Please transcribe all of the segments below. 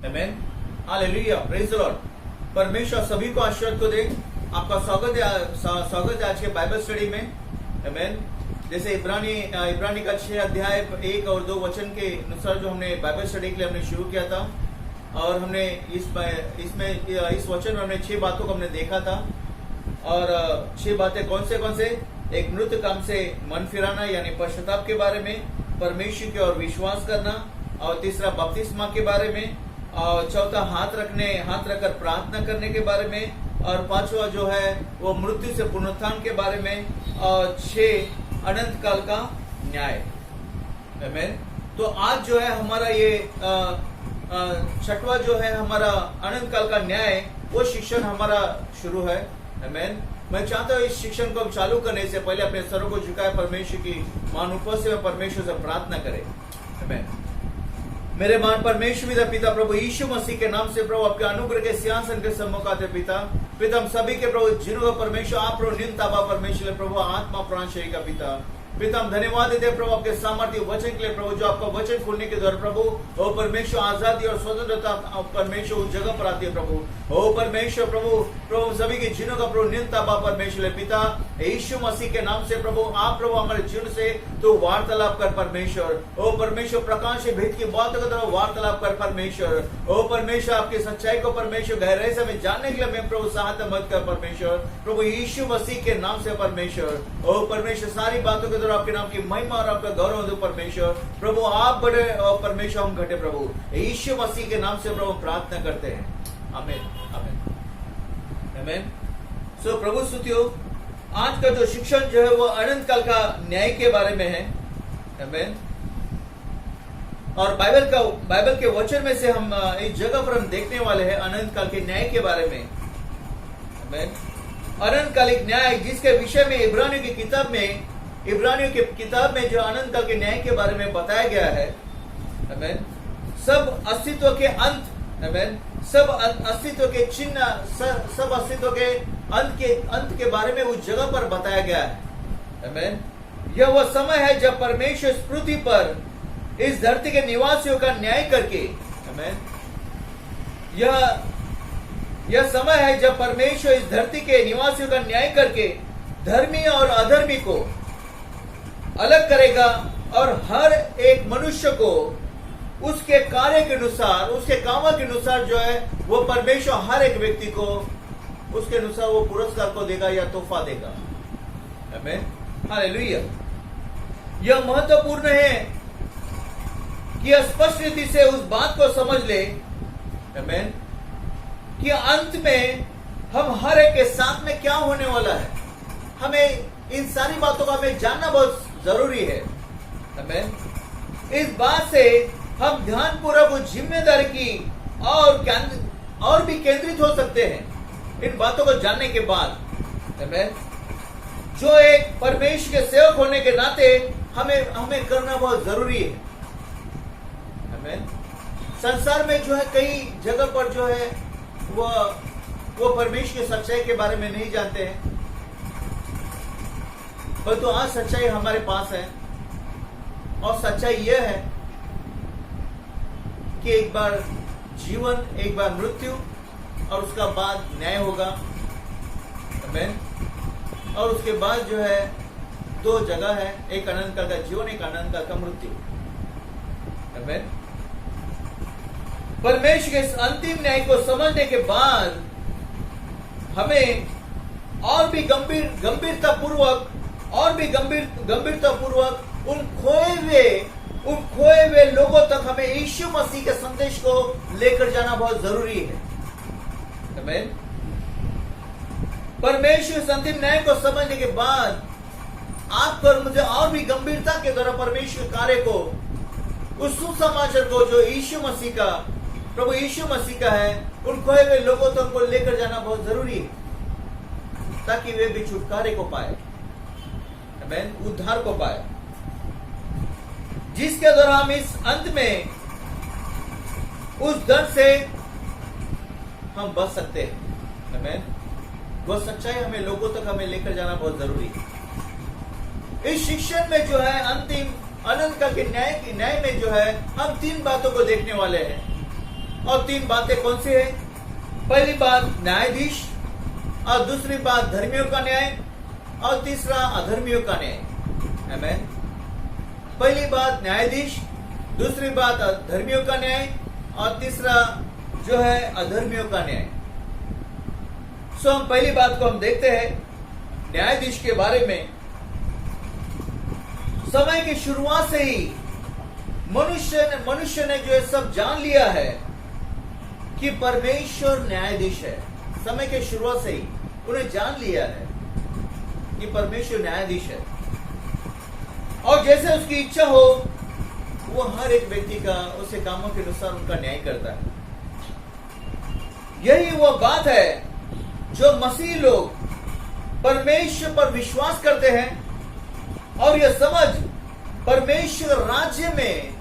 Amen, hallelujah, praise the Lord. परमेश्वर सभी को आशीर्वाद को दे। आपका स्वागत है आज के बाइबल स्टडी में। आमेन। जैसे इब्रानी का 6 अध्याय 1 और 2 वचन के अनुसार जो हमने बाइबल स्टडी के लिए हमने शुरू किया था, और हमने इस वचन में हमने 6 बातों को हमने देखा था। और 6 बातें कौन से? एक मृत काम से मन फिराना यानी पश्चाताप के बारे में, परमेश्वर की ओर विश्वास करना, और तीसरा बपतिस्मा के बारे में, और चौथा हाथ रखकर प्रार्थना करने के बारे में, और पांचवा जो है वो मृत्यु से पुनरुत्थान के बारे में, और 6 अनंत काल का न्याय। आमेन। तो आज जो है हमारा ये 6वां जो है हमारा अनंत काल का न्याय, वो शिक्षण हमारा शुरू है। आमेन। मैं चाहता हूँ इस शिक्षण को चालू करने से पहले अपने सरों को झुकाए परमेश्वर की मान उपस्थित में परमेश्वर से प्रार्थना करें। आमेन। मेरे मान परमेश्वर पिता प्रभु यीशु मसीह के नाम से प्रभु आपके अनुग्रह के सिंहासन के सम्मुख आते पिता हम सभी के प्रभु जिन्हों परमेश्वर आप प्रभु निंदा परमेश्वर प्रभु आत्मा प्राण शरीर का पिता हम धन्यवाद देते प्रभु आपके सामर्थ्य वचन के लिए प्रभु, जो आपका वचन खोलने के द्वारा प्रभु ओ परमेश्वर आजादी और स्वतंत्रता परमेश्वर उस जगह पर आती है प्रभु। ओ परमेश्वर प्रभु सभी के जीवनों का प्रभु निंदा परमेश्वर पिता यीशु मसीह के नाम से प्रभु आप प्रभु हमारे जीवन से तो वार्तालाप कर परमेश्वर। ओ परमेश्वर प्रकाश से भेद की बातों का तरफ वार्तालाप कर परमेश्वर। ओ परमेश्वर आपकी सच्चाई को परमेश्वर गहराई से हमें जानने के लिए मैं प्रभु सहायता मत कर परमेश्वर, प्रभु यीशु मसीह के नाम से परमेश्वर। ओ परमेश्वर सारी बातों के आपके नाम की महिमा और आपका गौरव दो परमेश्वर। प्रभु आप बड़े और परमेश्वर हम घटे प्रभु यीशु मसीह के नाम से प्रभु प्रार्थना करते हैं। आमीन आमीन आमीन। सो प्रभु स्तुतियो, आज का जो शिक्षण जो है वो अनंत काल का न्याय के बारे में है। आमीन। और बाइबल के वचन में से हम इस जगह पर हम देखने वाले हैं अनंत काल के न्याय के बारे में। आमीन। अनंत कालिक न्याय जिसके विषय में इब्रानियों की किताब में जो अनंत काल के न्याय के बारे में बताया गया है। आमीन। सब अस्तित्व के अंत, आमीन, सब अस्तित्व के चिन्ह, सब अस्तित्व के अंत के बारे में उस जगह पर बताया गया है। आमीन। यह वह समय है जब परमेश्वर इस पृथ्वी पर इस धरती के निवासियों का न्याय करके, आमीन, यह समय है जब परमेश्वर इस धरती के निवासियों का न्याय करके धर्मी और अधर्मी को अलग करेगा, और हर एक मनुष्य को उसके कार्य के अनुसार, उसके कामों के अनुसार जो है वो परमेश्वर हर एक व्यक्ति को उसके अनुसार वो पुरस्कार को देगा या तोहफा देगा। आमीन, हालेलुया। यह महत्वपूर्ण है कि स्पष्ट रीति से उस बात को समझ ले, आमीन, कि अंत में हम हर एक के साथ में क्या होने वाला है। हमें इन सारी बातों का हमें जानना बहुत जरूरी है। आमीन। इस बात से हम ध्यानपूर्वक उस जिम्मेदारी की और भी केंद्रित हो सकते हैं इन बातों को जानने के बाद। आमीन। जो एक परमेश्वर के सेवक होने के नाते हमें करना बहुत जरूरी है। आमीन। संसार में जो है कई जगह पर जो है वो परमेश्वर की सच्चाई के बारे में नहीं जानते हैं, पर तो आज सच्चाई हमारे पास है। और सच्चाई यह है कि एक बार जीवन, एक बार मृत्यु, और उसका बाद न्याय होगा। आमीन। और उसके बाद जो है 2 जगह है, एक अनंत काल का जीवन, एक अनंत काल का मृत्यु। आमीन। परमेश्वर के इस अंतिम न्याय को समझने के बाद हमें और भी गंभीरता पूर्वक उन खोए हुए लोगों तक हमें यीशु मसीह के संदेश को लेकर जाना बहुत जरूरी है। आमीन। परमेश्वर इस अंतिम न्याय को समझने के बाद आपको और मुझे और भी गंभीरता के द्वारा परमेश्वर कार्य को, उस सुसमाचार को जो प्रभु यीशु मसीह का है, उन खोए हुए लोगों तक को लेकर जाना बहुत जरूरी है, ताकि वे भी छुटकारे को पाए, आमीन, उद्धार को पाए, जिसके द्वारा हम इस अंत में उस दर्द से हम बच सकते हैं। आमीन। वह सच्चाई हमें लोगों तक हमें लेकर जाना बहुत जरूरी है। इस शिक्षण में जो है अंतिम अनंत काल के न्याय में जो है हम 3 बातों को देखने वाले हैं। और 3 बातें कौन सी है? पहली बात न्यायाधीश, और दूसरी बात धर्मियों का न्याय, और तीसरा अधर्मियों का न्याय। आमीन। पहली बात न्यायाधीश, दूसरी बात धर्मियों का न्याय, और तीसरा जो है अधर्मियों का न्याय। सो हम पहली बात को हम देखते हैं न्यायाधीश के बारे में। समय की शुरुआत से ही मनुष्य ने जो है सब जान लिया है कि परमेश्वर न्यायाधीश है। समय के शुरुआत से ही उन्हें जान लिया है कि परमेश्वर न्यायाधीश है, और जैसे उसकी इच्छा हो वो हर एक व्यक्ति का उसके कामों के अनुसार उनका न्याय करता है। यही वो बात है जो मसीह लोग परमेश्वर पर विश्वास करते हैं, और यह समझ परमेश्वर राज्य में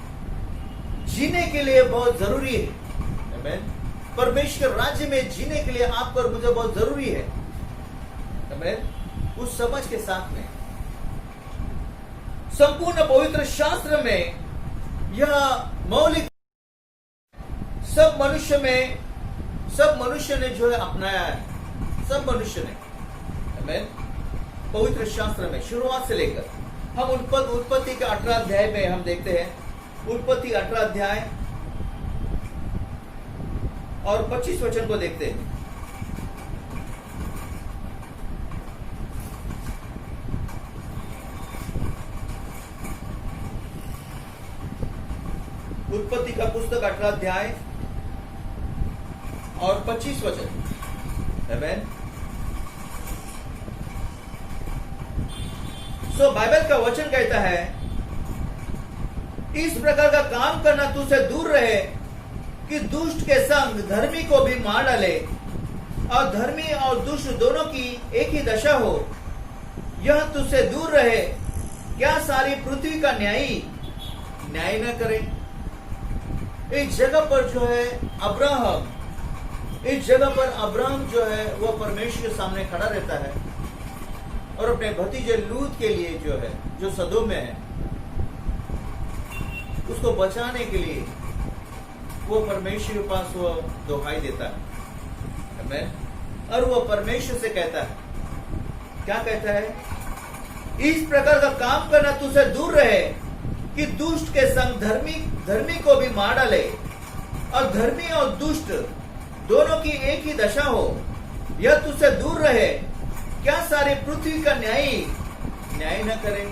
जीने के लिए बहुत जरूरी है। आमीन। परमेश्वर राज्य में जीने के लिए आपको और मुझे बहुत जरूरी है। आमीन। उस समझ के साथ में संपूर्ण पवित्र शास्त्र में यह मौलिक सब मनुष्य ने जो है अपनाया है। सब मनुष्य ने। आमीन। पवित्र शास्त्र में शुरुआत से लेकर हम उत्पत्ति का 18 अध्याय में हम देखते हैं। उत्पत्ति 18 अध्याय और 25 वचन को देखते हैं। उत्पत्ति का पुस्तक 18 अध्याय और 25 वचन। आमीन। सो बाइबल का वचन कहता है, इस प्रकार का काम करना तुझसे दूर रहे कि दुष्ट के संग धर्मी को भी मार डाले, और धर्मी और दुष्ट दोनों की एक ही दशा हो। यह तुझसे दूर रहे, क्या सारी पृथ्वी का न्यायी न्याय न करे। इस जगह पर जो है अब्राहम जो है वो परमेश्वर के सामने खड़ा रहता है, और अपने भतीजे लूत के लिए जो है, जो सदोम में है, उसको बचाने के लिए वो परमेश्वर के पास वो दुहाई देता है। आमीन। और वो परमेश्वर से कहता है, क्या कहता है? इस प्रकार का काम करना तुझसे दूर रहे कि दुष्ट के संग धर्मी को भी मार डाले, और धर्मी और दुष्ट दोनों की एक ही दशा हो। यह तुझसे दूर रहे, क्या सारी पृथ्वी का न्याय न करे।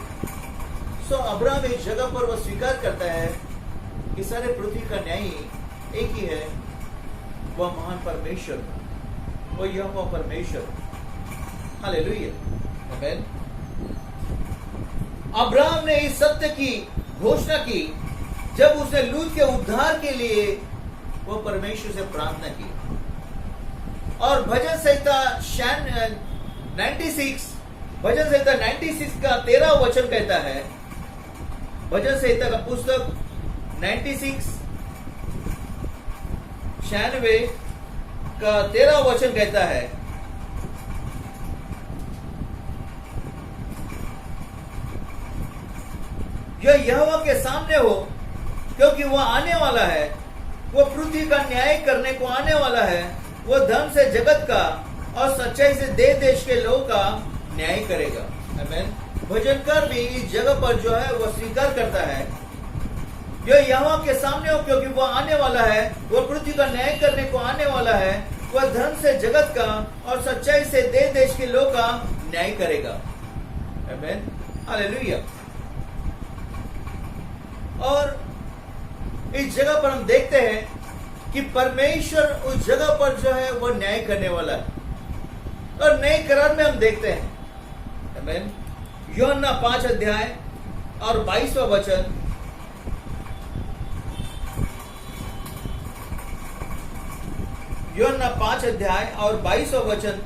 सो अब्राहम इस जगह पर वह स्वीकार करता है कि सारे पृथ्वी का न्याय एक ही है, वह महान परमेश्वर, वो यहोवा परमेश्वर। हालेलुया। आमीन। अब्राहम ने इस सत्य की घोषणा की जब उसने लूत के उद्धार के लिए वो परमेश्वर से प्रार्थना की। और भजन संहिता 96 का 13 वचन कहता है। भजन संहिता का पुस्तक 96 का 13 वचन कहता है, यह यहोवा के सामने हो, क्योंकि वह आने वाला है, वो पृथ्वी का न्याय करने को आने वाला है। वो धर्म से जगत का और सच्चाई से देश के लोगों का न्याय करेगा। आमीन। भजनकार भी इस जगह पर जो है वो स्वीकार करता है, यह यहोवा के सामने हो, क्योंकि वो आने वाला है, वो पृथ्वी का न्याय करने को आने वाला है। वह धर्म से जगत का और सच्चाई से देश के लोगों का न्याय करेगा। आमीन। हालेलुया। और इस जगह पर हम देखते हैं कि परमेश्वर उस जगह पर जो है वो न्याय करने वाला है। और नए करार में हम देखते हैं, आमीन, यूहन्ना 5 अध्याय और 22वां वचन। यूहन्ना 5 अध्याय और 22वां वचन।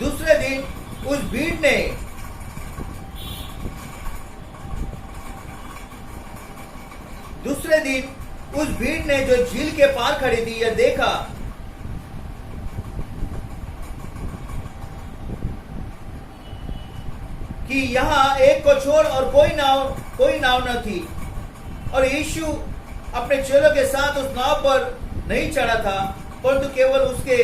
दूसरे दिन उस भीड़ ने जो झील के पार खड़ी थी, यह देखा कि यहाँ एक को छोड़ और कोई नाव न थी, और यीशु अपने चेलों के साथ उस नाव पर नहीं चढ़ा था, परंतु केवल उसके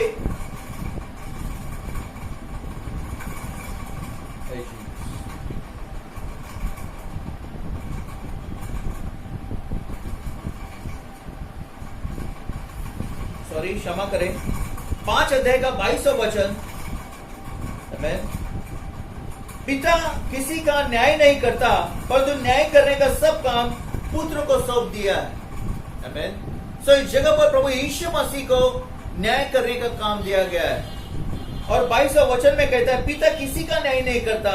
क्षमा करें, 5 अध्याय का 22वां वचन, पिता किसी का न्याय नहीं करता, परंतु न्याय करने का सब काम पुत्र को सौंप दिया है। आमीन। सो इस जगह पर प्रभु यीशु मसीह को न्याय करने का काम दिया गया है। और 22वां वचन में कहता है, पिता किसी का न्याय नहीं करता,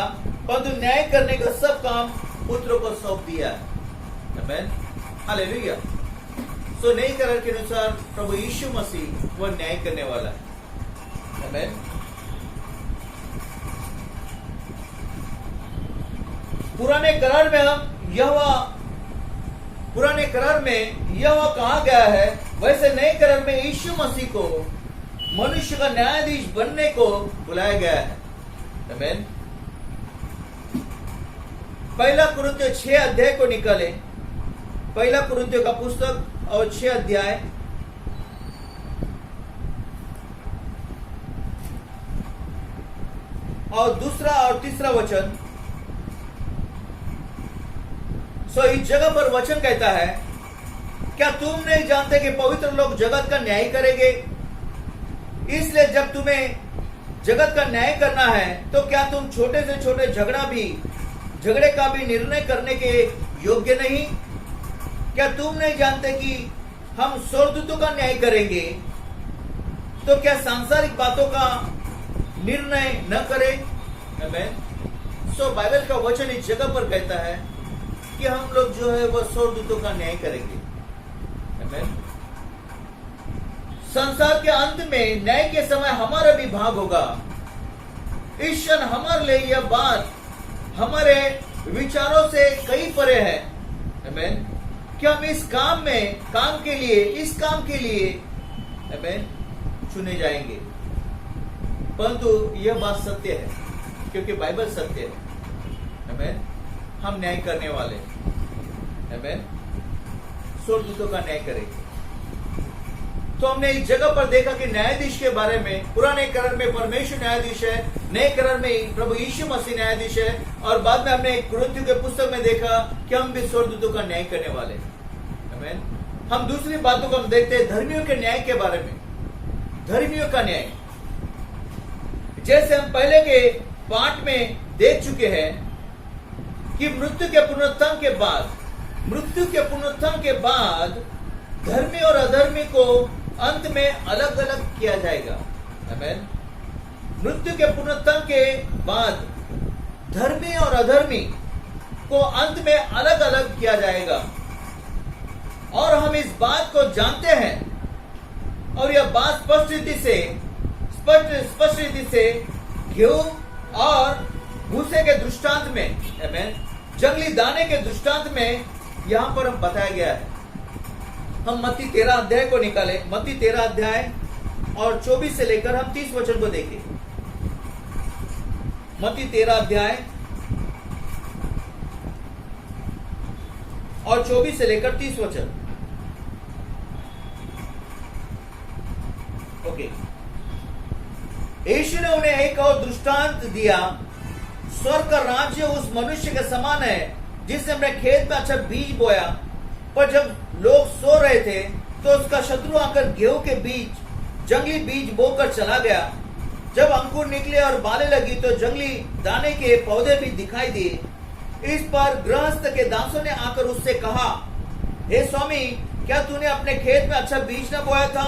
परंतु न्याय करने का सब काम पुत्र को सौंप दिया है। आमीन। हालेलुया। सो नई करार के अनुसार प्रभु यीशु मसीह वह न्याय करने वाला है। आमीन। पुराने करार में यह कहा गया है, वैसे नए करार में यीशु मसीह को मनुष्य का न्यायाधीश बनने को बुलाया गया है। आमीन। पहला कुरिन्थियों 6 अध्याय को निकाले, पहला कुरिन्थियों का पुस्तक और 6 अध्याय और 2 और 3 वचन। सो इस जगह पर वचन कहता है, क्या तुम नहीं जानते कि पवित्र लोग जगत का न्याय करेंगे? इसलिए जब तुम्हें जगत का न्याय करना है, तो क्या तुम छोटे से छोटे झगड़े का भी निर्णय करने के योग्य नहीं? क्या तुम नहीं जानते कि हम स्वर्गदूतों का न्याय करेंगे, तो क्या सांसारिक बातों का निर्णय न करें? आमीन। सो बाइबल का वचन इस जगह पर कहता है कि हम लोग जो है वो स्वर्गदूतों का न्याय करेंगे। आमीन। संसार के अंत में न्याय के समय हमारा भी भाग होगा। इस क्षण हमारे लिए यह बात हमारे विचारों से कई परे है। आमीन। कि हम इस काम के लिए आमीन चुने जाएंगे, परंतु यह बात सत्य है, क्योंकि बाइबल सत्य है। आमीन। हम न्याय करने वाले, आमीन, स्वर्गदूतों का न्याय करेंगे। तो हमने इस जगह पर देखा कि न्यायाधीश के बारे में पुराने करार में परमेश्वर न्यायाधीश है, नए करार में प्रभु यीशु मसीह न्यायाधीश है, और बाद में हमने कुरिन्थियों के पुस्तक में देखा कि हम भी स्वर्गदूतों का न्याय करने वाले। आमीन। हम दूसरी बातों को हम देखते हैं धर्मियों के न्याय के बारे में। धर्मियों का न्याय, जैसे हम पहले के पाठ में देख चुके हैं कि मृत्यु के पुनरुत्थान के बाद धर्मी और अधर्मी को अंत में अलग अलग किया जाएगा। आमीन। मृत्यु के पुनरुत्थान के बाद धर्मी और अधर्मी को अंत में अलग अलग किया जाएगा, और हम इस बात को जानते हैं, और यह बात स्पष्ट रीति से गेहूं और भूसे के दृष्टांत में, आमीन, जंगली दाने के दृष्टांत में यहां पर हम बताया गया है। हम मत्ती 13 अध्याय को निकाले, मत्ती 13 अध्याय और 24 से लेकर हम 30 वचन को देखें। मत्ती 13 अध्याय और 24 से लेकर 30 वचन। ओके। यीशु ने उन्हें एक और दृष्टांत दिया, स्वर्ग का राज्य उस मनुष्य के समान है जिसने अपने खेत में अच्छा बीज बोया, पर जब लोग सो रहे थे तो उसका शत्रु आकर गेहूं के बीच जंगली बीज बोकर चला गया। जब अंकुर निकले और बालें लगी तो जंगली दाने के पौधे भी दिखाई दिए। इस पर गृहस्थ के दासों ने आकर उससे कहा, हे स्वामी, क्या तूने अपने खेत में अच्छा बीज न बोया था?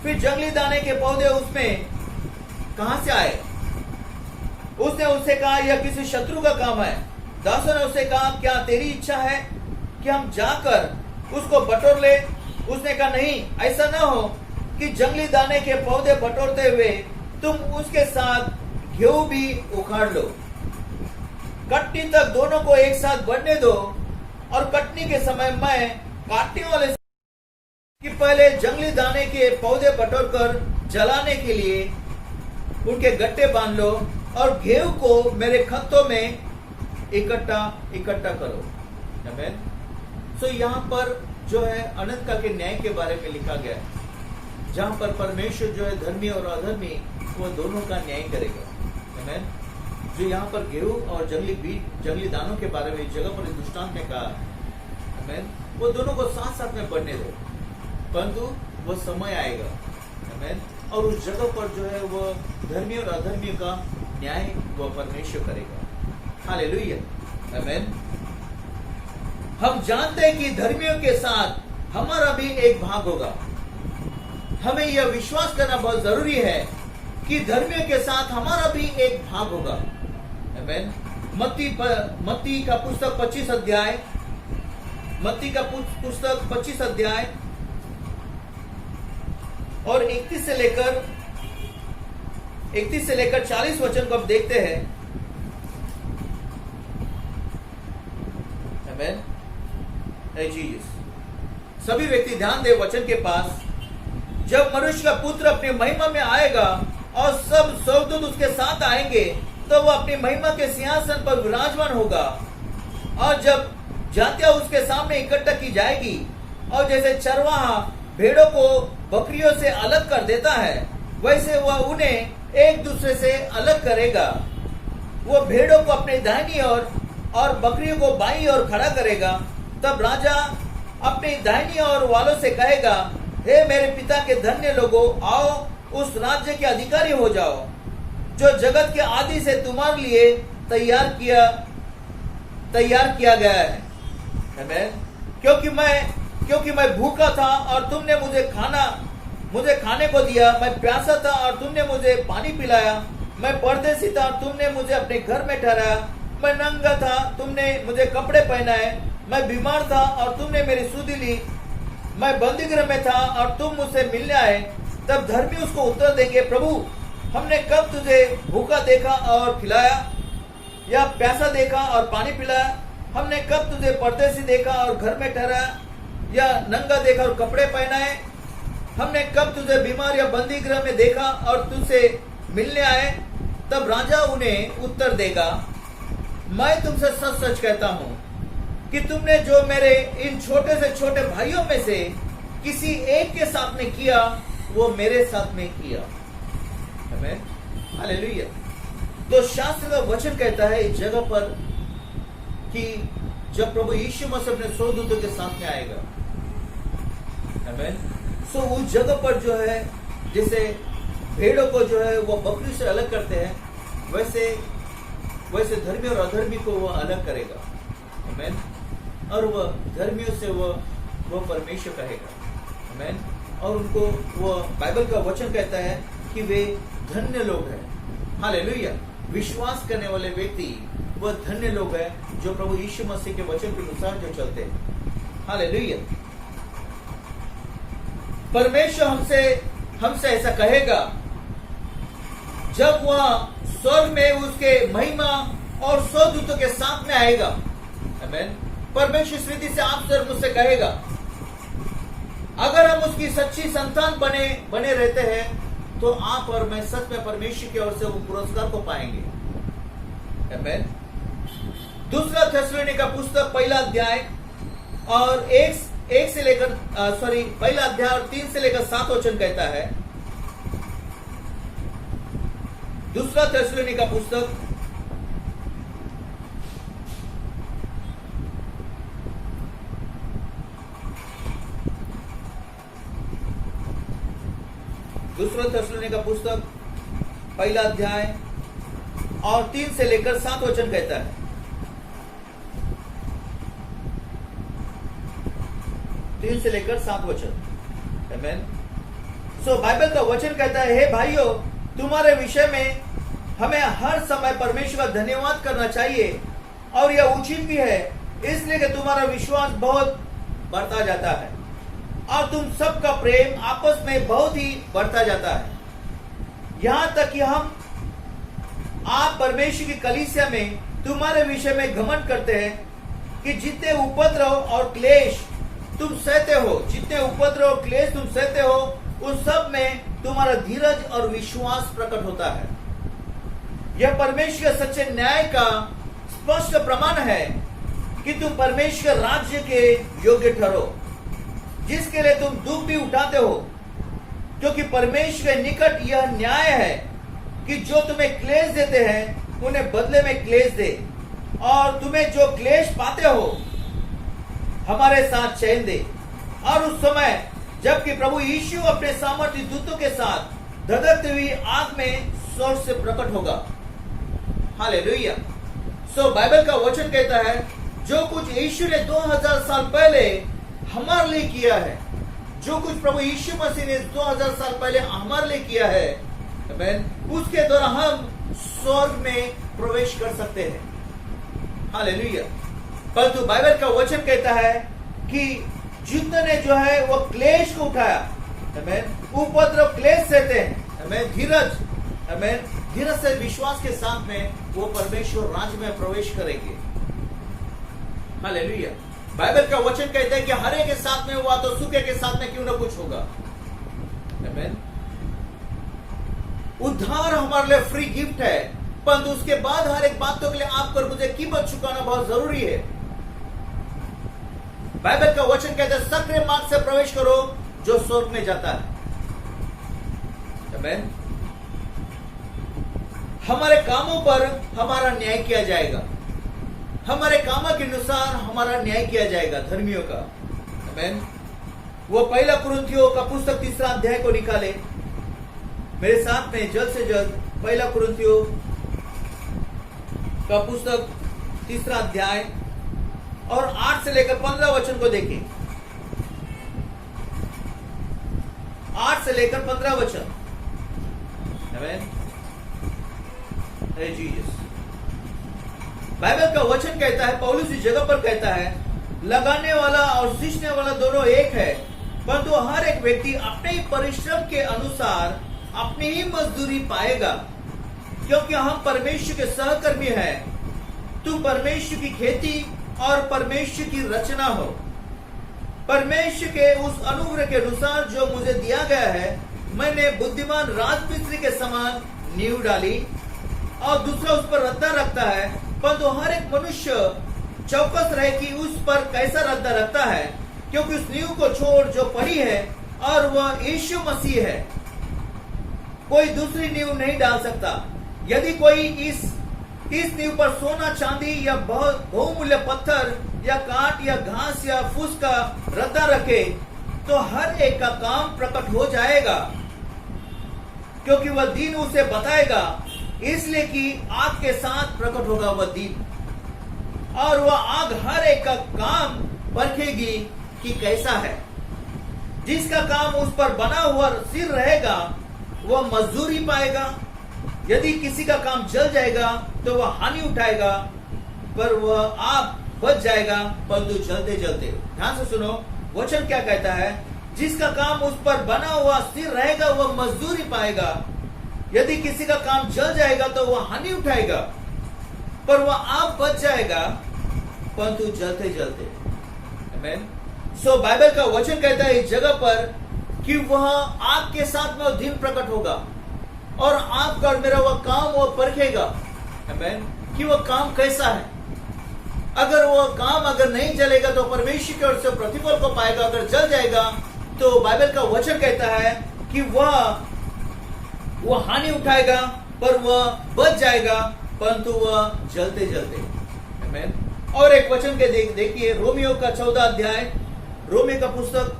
फिर जंगली दाने के पौधे उसमें कहां से आए? उसने उससे कहा, यह किसी शत्रु का काम है। दासों ने उससे कहा, क्या तेरी इच्छा है कि हम जाकर उसको बटोर ले? उसने कहा, नहीं, ऐसा ना हो कि जंगली दाने के पौधे बटोरते हुए तुम उसके साथ गेहूं भी उखाड़ लो। कटनी तक दोनों को एक साथ बढ़ने दो, और कटनी के समय मैं काटने वाले कि पहले जंगली दाने के पौधे बटोर कर जलाने के लिए उनके गट्टे बांध लो, और गेहूं को मेरे खत्तों में इकट्ठा करो। आमीन। सो यहाँ पर जो है अनंत काल के न्याय के बारे में लिखा गया है, जहां पर परमेश्वर जो है धर्मी और अधर्मी वो दोनों का न्याय करेगा। आमीन। जो यहाँ पर गेहूं और जंगली दानों के बारे में इस जगह पर इस दृष्टांत में कहा, आमीन, वो दोनों को साथ साथ में बढ़ने दो, परंतु वो समय आएगा, आमीन, और उस जगह पर जो है वो धर्मी और अधर्मी का न्याय वो परमेश्वर करेगा। हालेलुया, आमीन। हम जानते हैं कि धर्मियों के साथ हमारा भी एक भाग होगा। हमें यह विश्वास करना बहुत जरूरी है कि धर्मियों के साथ हमारा भी एक भाग होगा। आमीन। मत्ती का पुस्तक 25 अध्याय, मत्ती का पुस्तक 25 अध्याय और 31 से लेकर 40 वचन को अब देखते हैं। आमीन। सभी व्यक्ति ध्यान दे वचन के पास। जब मनुष्य का पुत्र अपनी महिमा में आएगा और सब स्वर्गदूत उसके साथ आएंगे, तो वह अपनी महिमा के सिंहासन पर विराजमान होगा। और जब जातियां उसके सामने इकट्ठा की जाएगी, और जैसे चरवाहा भेड़ों को बकरियों से अलग कर देता है, वैसे वह उन्हें एक दूसरे से अलग करेगा। वह भेड़ों को अपने दाहिनी ओर और बकरियों को बाईं ओर खड़ा करेगा। तब राजा अपने दाहिनी ओर वालों से कहेगा, हे मेरे पिता के धन्य लोगों, आओ उस राज्य के अधिकारी हो जाओ जो जगत के आदि से तुम्हारे लिए तैयार किया गया है। आमीन। क्योंकि मैं भूखा था और तुमने मुझे खाने को दिया, मैं प्यासा था और तुमने मुझे पानी पिलाया, मैं परदेसी था और तुमने मुझे अपने घर में ठहराया, मैं नंगा था तुमने मुझे कपड़े पहनाए, मैं बीमार था और तुमने मेरी सुधि ली, मैं बंदीगृह में था और तुम मुझसे मिलने आए। तब धर्मी उसको उत्तर देंगे, प्रभु हमने कब तुझे भूखा देखा और खिलाया, या प्यासा देखा और पानी पिलाया? हमने कब तुझे परदेसी देखा और घर में ठहराया, या नंगा देखा और कपड़े पहनाए? हमने कब तुझे बीमार या बंदीगृह में देखा और तुझसे मिलने आए? तब राजा उन्हें उत्तर देगा, मैं तुमसे सच सच कहता हूं कि तुमने जो मेरे इन छोटे से छोटे भाइयों में से किसी एक के साथ में किया, वो मेरे साथ में किया। आमीन। हालेलुया। तो शास्त्र का वचन कहता है इस जगह पर कि जब प्रभु यीशु मसीह अपने स्वर्गदूतों के साथ में आएगा, आमीन, सो उस जगह पर जो है जैसे भेड़ों को जो है वो बकरी से अलग करते हैं, वैसे धर्मी और अधर्मी को वो अलग करेगा। आमीन। और वह धर्मियों से वो परमेश्वर कहेगा। आमीन। और उनको वो बाइबल का वचन कहता है कि वे धन्य लोग हैं। हालेलुया। विश्वास करने वाले व्यक्ति वह धन्य लोग हैं जो प्रभु यीशु मसीह के वचन के अनुसार जो चलते हैं। हालेलुया। परमेश्वर हमसे ऐसा कहेगा जब वह स्वर्ग में उसके महिमा और स्वर्गदूतों के साथ में आएगा। आमीन। परमेश्वर इस रीति से आपसे और मुझसे कहेगा, अगर हम उसकी सच्ची संतान बने रहते हैं तो आप और मैं सच में परमेश्वर की ओर से वो पुरस्कार को पाएंगे। आमीन। दूसरा थिस्सलुनीका का पुस्तक पहला अध्याय और पहला अध्याय और 3 से लेकर 7 वचन कहता है। दूसरा थिस्सलुनीका का पुस्तक पहला अध्याय और 3 से लेकर 7 वचन कहता है। से लेकर 7 वचन। आमीन। सो बाइबल का वचन कहता है, हे भाइयों, तुम्हारे विषय में हमें हर समय परमेश्वर का धन्यवाद करना चाहिए, और यह उचित भी है, इसलिए कि तुम्हारा विश्वास बहुत बढ़ता जाता है और तुम सबका प्रेम आपस में बहुत ही बढ़ता जाता है, यहां तक कि आप परमेश्वर की कलीसिया में तुम्हारे विषय में घमंड करते हैं कि जितने उपद्रव और क्लेश तुम सहते हो, उन सब में तुम्हारा धीरज और विश्वास प्रकट होता है। यह परमेश्वर के सच्चे न्याय का स्पष्ट प्रमाण है कि तुम परमेश्वर के राज्य के योग्य ठहरो, जिसके लिए तुम दुख भी उठाते हो, क्योंकि परमेश्वर के निकट यह न्याय है कि जो तुम्हें क्लेश देते हैं उन्हें बदले में क्लेश दे, और तुम्हें जो क्लेश पाते हो हमारे साथ चैन दे। और उस समय जबकि प्रभु यीशु अपने सामर्थ्य दूतों के साथ धधकती हुई आग में स्वर्ग से प्रकट होगा। हालेलुया। सो बाइबल का वचन कहता है जो कुछ यीशु ने 2000 साल पहले हमारे लिए किया है, जो कुछ प्रभु यीशु मसीह ने 2000 साल पहले हमारे लिए किया है, आमीन, उसके द्वारा हम स्वर्ग में प्रवेश कर सकते हैं। हालेलुया। परंतु बाइबल का वचन कहता है कि जितने जो है वो क्लेश को उठाया, आमीन, उपद्रव क्लेश सहते हैं, आमीन, धीरज, आमीन, धीरज से विश्वास के साथ में वो परमेश्वर राज्य में प्रवेश करेंगे। हालेलुया। बाइबल का वचन कहता है कि हर एक के साथ में हुआ तो सूखे के साथ में क्यों ना कुछ होगा। आमीन। उद्धार हमारे लिए फ्री गिफ्ट है, परंतु उसके बाद हर एक बातों के लिए आपको और मुझे कीमत चुकाना बहुत जरूरी है। बाइबल का वचन कहता है सक्रिय मार्ग से प्रवेश करो जो स्वर्ग में जाता है। आमीन। हमारे कामों पर हमारा न्याय किया जाएगा, हमारे कामों के अनुसार हमारा न्याय किया जाएगा धर्मियों का। आमीन। वो पहला कुरिन्थियों का पुस्तक 3 अध्याय को निकाले मेरे साथ में जल्द से जल्द। पहला कुरिन्थियों का पुस्तक 3 अध्याय और 8 से लेकर 15 वचन को देखें। 8 से लेकर 15 वचन। आमीन। जीसस। बाइबल का वचन कहता है, पौलुस इस जगह पर कहता है लगाने वाला और सींचने वाला दोनों एक है, परंतु हर एक व्यक्ति अपने ही परिश्रम के अनुसार अपनी ही मजदूरी पाएगा, क्योंकि हम परमेश्वर के सहकर्मी हैं। तुम परमेश्वर की खेती और परमेश्वर की रचना हो। परमेश्वर के उस अनुग्रह के अनुसार जो मुझे दिया गया है, मैंने बुद्धिमान राजमिस्त्री के समान नींव डाली और दूसरा उस पर रद्दा रखता है, परंतु हर एक मनुष्य चौकस रहे कि उस पर कैसा रद्दा रखता है, क्योंकि उस नींव को छोड़ जो पड़ी है और वह यीशु मसीह है, कोई दूसरी नींव नहीं डाल सकता। यदि कोई इस नींव पर सोना चांदी या बहुमूल्य पत्थर या काट या घास या फूस का रद्दा रखे तो हर एक का काम प्रकट हो जाएगा, क्योंकि वह दिन उसे बताएगा, इसलिए कि आग के साथ प्रकट होगा वह दिन, और वह आग हर एक का काम परखेगी कि कैसा है। जिसका काम उस पर बना हुआ सिर रहेगा वह मजदूरी पाएगा। यदि किसी का काम जल जाएगा तो वह हानि उठाएगा, पर वह आग बच जाएगा, परंतु जलते जलते। ध्यान से सुनो, वचन क्या कहता है, जिसका काम उस पर बना हुआ सिर रहेगा वह मजदूरी पाएगा। यदि किसी का काम जल जाएगा तो वह हानि उठाएगा, पर वह आग बच जाएगा, परंतु जलते जलते। आमीन। सो बाइबल का वचन कहता है इस जगह पर कि वह आग के साथ में दिन प्रकट होगा, और आपका और मेरा वह काम वह परखेगा। आमीन। कि वह काम कैसा है। अगर वह काम अगर नहीं जलेगा तो परमेश्वर की ओर से प्रतिफल को पाएगा, अगर जल जाएगा तो बाइबल का वचन कहता है कि वह हानि उठाएगा, पर वह बच जाएगा, परंतु वह जलते जलते। आमीन। और एक वचन के देखिए, रोमियो का 14 अध्याय, रोमियो का पुस्तक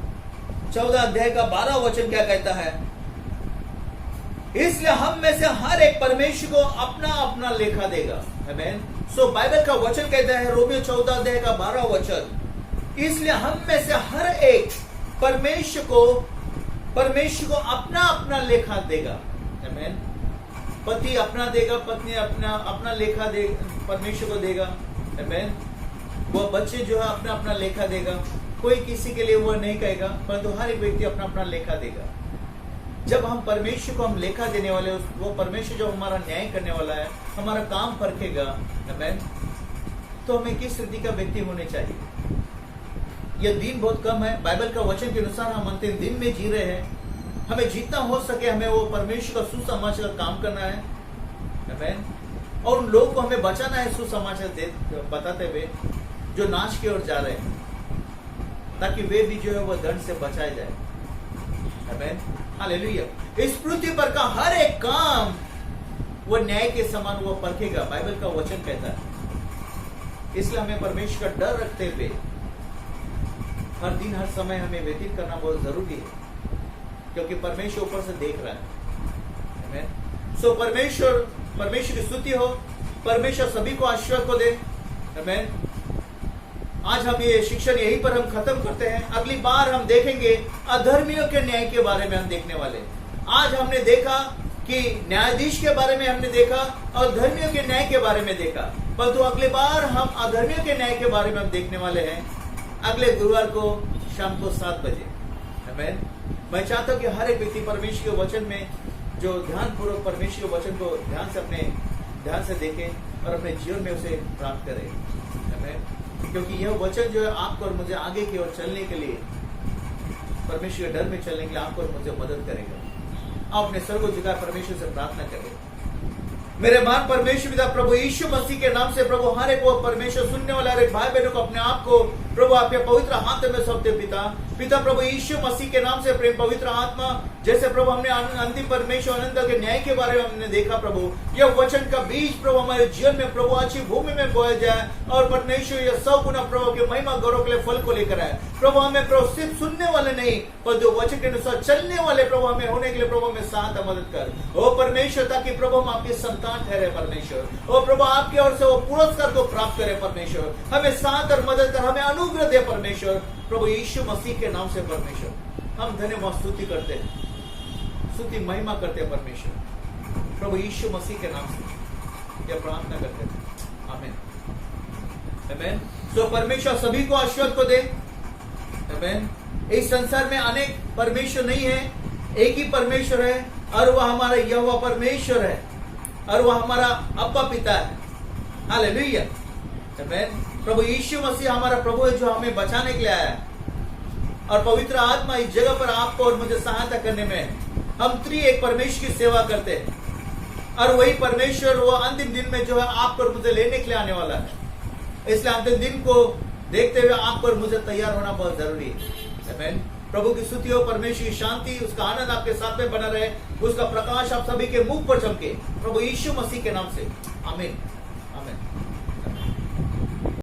14 अध्याय का 12 वचन क्या कहता है, इसलिए हम में से हर एक परमेश्वर को अपना अपना लेखा देगा। आमीन। सो बाइबल का वचन कहता है, रोमियो 14 अध्याय का 12 वचन, इसलिए हम में से हर एक परमेश्वर को अपना अपना लेखा देगा। आमीन। पति अपना देगा, पत्नी अपना लेखा दे परमेश्वर को देगा। आमीन। वह बच्चे जो है अपना अपना लेखा देगा। कोई किसी के लिए वो नहीं कहेगा, परंतु हर एक व्यक्ति अपना अपना लेखा देगा। जब हम परमेश्वर को हम लेखा देने वाले, वो परमेश्वर जो हमारा न्याय करने वाला है, हमारा काम परखेगा। आमीन। तो हमें किस रीति का व्यक्ति होने चाहिए। यह दिन बहुत कम है, बाइबल का वचन के अनुसार हम अंतिम दिन में जी रहे हैं। हमें जितना हो सके हमें वो परमेश्वर का सुसमाचार का काम करना है। आमीन। और उन लोगों को हमें बचाना है सुसमाचार बताते हुए। जो नाश की ओर जा रहे हैं, ताकि वे भी जो है वो दंड से बचाए जाए। आमीन, हालेलुया। इस पृथ्वी पर का हर एक काम वो न्याय के समान वो परखेगा, बाइबल का वचन कहता है। इसलिए हमें परमेश्वर का डर रखते हुए हर दिन हर समय हमें व्यतीत करना बहुत जरूरी है, क्योंकि परमेश्वर ऊपर से देख रहा है। आमीन। सो परमेश्वर की स्तुति हो, परमेश्वर सभी को आशीर्वाद को दे। आमीन। आज हम ये शिक्षण यहीं पर हम खत्म करते हैं। अगली बार हम देखेंगे अधर्मियों के न्याय के बारे में हम देखने वाले। आज हमने देखा कि न्यायाधीश के बारे में हमने देखा और धर्मियों के न्याय के बारे में देखा, परंतु अगली बार हम अधर्मियों के न्याय के बारे में हम देखने वाले हैं अगले गुरुवार को शाम को 7 बजे। आमीन। मैं चाहता हूं कि हर एक व्यक्ति परमेश्वर के वचन में जो ध्यानपूर्वक परमेश्वर के वचन को ध्यान से देखे और अपने जीवन में उसे प्राप्त करे। आमीन। क्योंकि यह वचन जो है आपको और मुझे आगे की ओर चलने के लिए, परमेश्वर के डर में चलने के लिए आपको और मुझे मदद करेगा। आप अपने सर को झुकाए परमेश्वर से प्रार्थना करें। मेरे महान परमेश्वर पिता प्रभु यीशु मसीह के नाम से प्रभु हर एक वो परमेश्वर सुनने वाले हर एक भाई बहनों को अपने आप को प्रभु आपके पवित्र हाथ में सौंपते पिता प्रभु यीशु मसीह के नाम से प्रेम पवित्र आत्मा, जैसे प्रभु हमने अंतिम परमेश्वर अनंत के न्याय के बारे में हमने देखा प्रभु, यह वचन का बीज प्रभु हमारे जीवन में प्रभु अच्छी भूमि में बोया जाए और परमेश्वर यह 100 गुना प्रभु के महिमा गौरव के लिए फल को लेकर आए। प्रभु हमें प्रभु सिर्फ सुनने वाले नहीं, पर जो वचन के अनुसार चलने वाले प्रभु हमें होने के लिए प्रभु हमें साथ मदद कर ओ परमेश्वर, ताकि प्रभु हम आपके संतान ठहरे परमेश्वर। ओ प्रभु आपकी ओर से वो पुरस्कार को प्राप्त करे परमेश्वर, हमें साथ और मदद कर, हमें अनुग्रह दे परमेश्वर। प्रभु यीशु मसीह के नाम से परमेश्वर हम धन्यवाद स्तुति करते हैं, स्तुति महिमा करते हैं परमेश्वर। प्रभु यीशु मसीह के नाम से यह प्रार्थना करते हैं। आमीन। आमीन। तो परमेश्वर सभी को आशीर्वाद को दे। आमीन। इस संसार में अनेक परमेश्वर नहीं है, एक ही परमेश्वर है और वह हमारा यहोवा परमेश्वर है और वह हमारा अब्बा पिता है। हालेलुया। आमीन। प्रभु यीशु मसीह हमारा प्रभु है जो हमें बचाने के लिए आया है, और पवित्र आत्मा इस जगह पर आपको और मुझे सहायता करने में हम एक परमेश्वर की सेवा करते हैं, और वही परमेश्वर वो अंतिम दिन में जो है आपको और मुझे लेने के लिए आने वाला है। इसलिए अंतिम दिन को देखते हुए आपको और मुझे तैयार होना बहुत जरूरी है। आमीन। प्रभु की स्तुति हो, परमेश्वर की शांति, उसका आनंद आपके साथ में बना रहे, उसका प्रकाश आप सभी के मुख पर चमके प्रभु यीशु मसीह के नाम से। आमीन।